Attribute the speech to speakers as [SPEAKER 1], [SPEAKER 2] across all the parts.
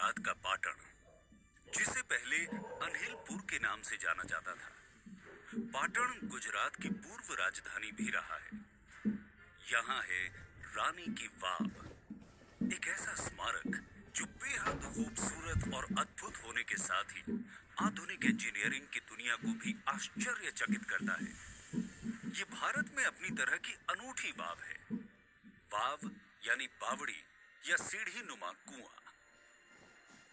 [SPEAKER 1] गुजरात का पाटण, जिसे पहले अनहिलपुर के नाम से जाना जाता था, पाटण गुजरात की पूर्व राजधानी भी रहा है। यहाँ है रानी की वाव, एक ऐसा स्मारक जो बेहद खूबसूरत और अद्भुत होने के साथ ही आधुनिक इंजीनियरिंग की दुनिया को भी आश्चर्यचकित करता है। ये भारत में अपनी तरह की अनूठी वाव है। वाव यानी बावड़ी या सीढ़ी नुमा कुआं।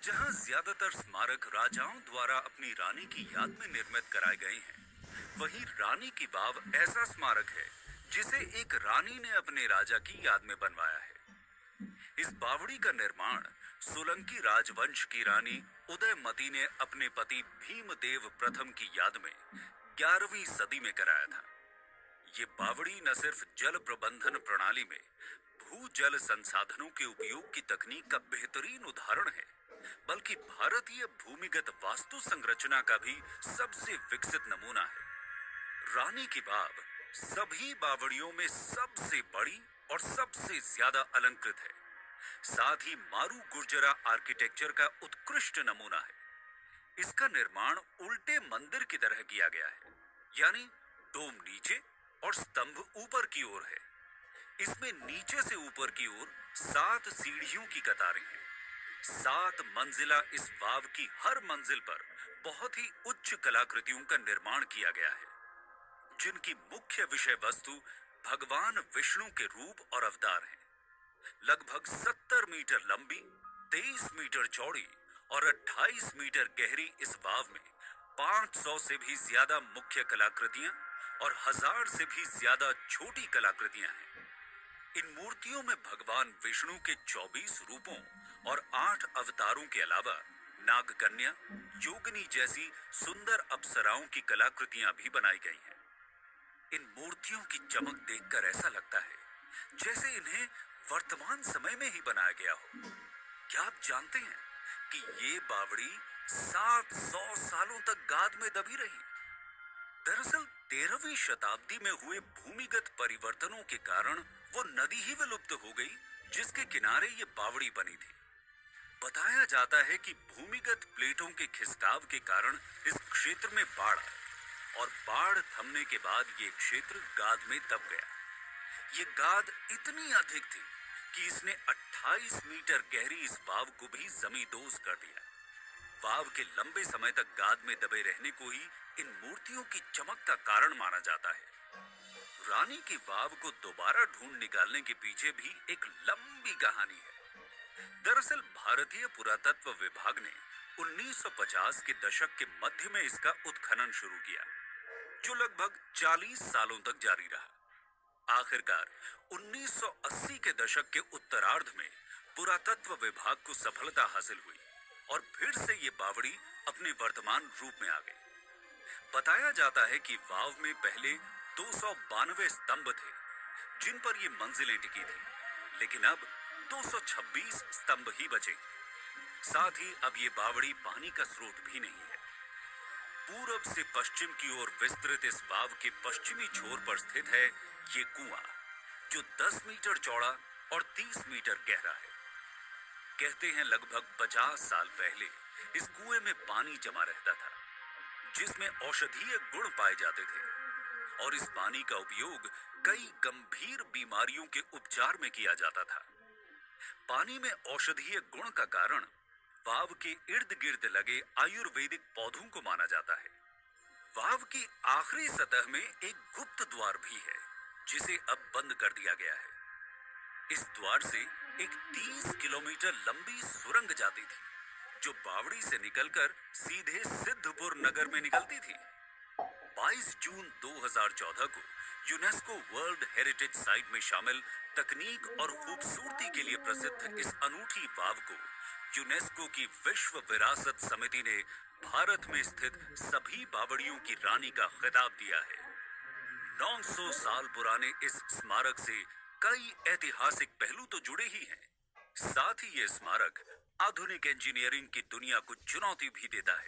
[SPEAKER 1] जहां ज्यादातर स्मारक राजाओं द्वारा अपनी रानी की याद में निर्मित कराए गए हैं, वहीं रानी की वाव ऐसा स्मारक है जिसे एक रानी ने अपने राजा की याद में बनवाया है। इस बावड़ी का निर्माण सोलंकी राजवंश की रानी उदयमती ने अपने पति भीमदेव प्रथम की याद में 11वीं सदी में कराया था। ये बावड़ी न सिर्फ जल प्रबंधन प्रणाली में भूजल संसाधनों के उपयोग की तकनीक का बेहतरीन उदाहरण है, बल्कि भारतीय भूमिगत वास्तु संरचना का भी सबसे विकसित नमूना है। रानी की वाव सभी बावड़ियों में सबसे बड़ी और सबसे ज्यादा अलंकृत है। साथ ही मारू गुर्जरा आर्किटेक्चर का उत्कृष्ट नमूना है। इसका निर्माण उल्टे मंदिर की तरह किया गया है, यानी डोम नीचे और स्तंभ ऊपर की ओर है। इसमें नीचे से ऊपर की ओर 7 सीढ़ियों की कतारें हैं। 7 मंजिला इस वाव की हर मंजिल पर बहुत ही उच्च कलाकृतियों का निर्माण किया गया है, जिनकी मुख्य विषय वस्तु भगवान विष्णु के रूप और अवतार हैं। लगभग 70 मीटर लंबी, 23 मीटर चौड़ी और 28 मीटर गहरी इस वाव में 500 से भी ज्यादा मुख्य कलाकृतियां और 1000 से भी ज्यादा छोटी कलाकृतियां हैं। इन मूर्तियों में भगवान विष्णु के 24 रूपों और 8 अवतारों के अलावा नागकन्या, योगिनी जैसी सुंदर अप्सराओं की कलाकृतियां भी बनाई गई हैं। इन मूर्तियों की चमक देखकर ऐसा लगता है जैसे इन्हें वर्तमान समय में ही बनाया गया हो। क्या आप जानते हैं कि ये बावड़ी 700 सालों तक गाद में दबी रही? दरअसल 13वीं शताब्दी में हुए भूमिगत परिवर्तनों के कारण वो नदी ही विलुप्त हो गई जिसके किनारे ये बावड़ी बनी थी। बताया जाता है कि भूमिगत प्लेटों के खिसकाव के कारण इस क्षेत्र में बाढ़ आई और बाढ़ थमने के बाद ये क्षेत्र गाद में दब गया। ये गाद इतनी अधिक थी कि इसने 28 मीटर गहरी इस वाव को भी जमींदोज कर दिया। वाव के लंबे समय तक गाद में दबे रहने को ही इन मूर्तियों की चमक का कारण माना जाता है। रानी की वाव को दोबारा ढूंढ निकालने के पीछे भी एक लंबी कहानी है। दरअसल भारतीय पुरातत्व विभाग ने 1950 के दशक के मध्य में इसका उत्खनन शुरू किया, जो लगभग 40 सालों तक जारी रहा। आखिरकार 1980 के दशक के उत्तरार्ध में पुरातत्व विभाग को सफलता हासिल हुई और फिर से ये बावड़ी अपने वर्तमान रूप में आ गई। बताया जाता है कि वाव में पहले 292 स्तंभ थे जिन पर ये मंजिलें टिकी थी, लेकिन अब 226 स्तंभ ही बचे। साथ ही अब ये बावड़ी पानी का स्रोत भी नहीं है। पूरब से पश्चिम की ओर विस्तृत इस वाव के पश्चिमी छोर पर स्थित है ये कुआं, जो 10 मीटर चौड़ा और 30 मीटर गहरा है। कहते हैं लगभग 50 साल पहले इस कुएं में पानी जमा रहता था, जिसमें औषधीय गुण पाए जाते थे और इस पानी का उपयोग कई गंभीर बीमारियों के उपचार में किया जाता था। पानी में औषधीय गुण का कारण वाव के इर्द गिर्द लगे आयुर्वेदिक पौधों को माना जाता है। वाव की आखिरी सतह में एक गुप्त द्वार भी है, जिसे अब बंद कर दिया गया है। इस द्वार से एक 30 किलोमीटर लंबी सुरंग जाती थी, जो बावड़ी से निकलकर सीधे सिद्धपुर नगर में निकलती थी। 22 जून 2014 को यूनेस्को वर्ल्ड हेरिटेज साइट में शामिल तकनीक और खूबसूरती के लिए प्रसिद्ध इस अनूठी वाव को यूनेस्को की विश्व विरासत समिति ने भारत में स्थित सभी बावड़ियों की रानी का खिताब दिया है। 900 साल पुराने इस स्मारक से कई ऐतिहासिक पहलू तो जुड़े ही हैं। साथ ही ये स्मारक आधुनिक इंजीनियरिंग की दुनिया को चुनौती भी देता है।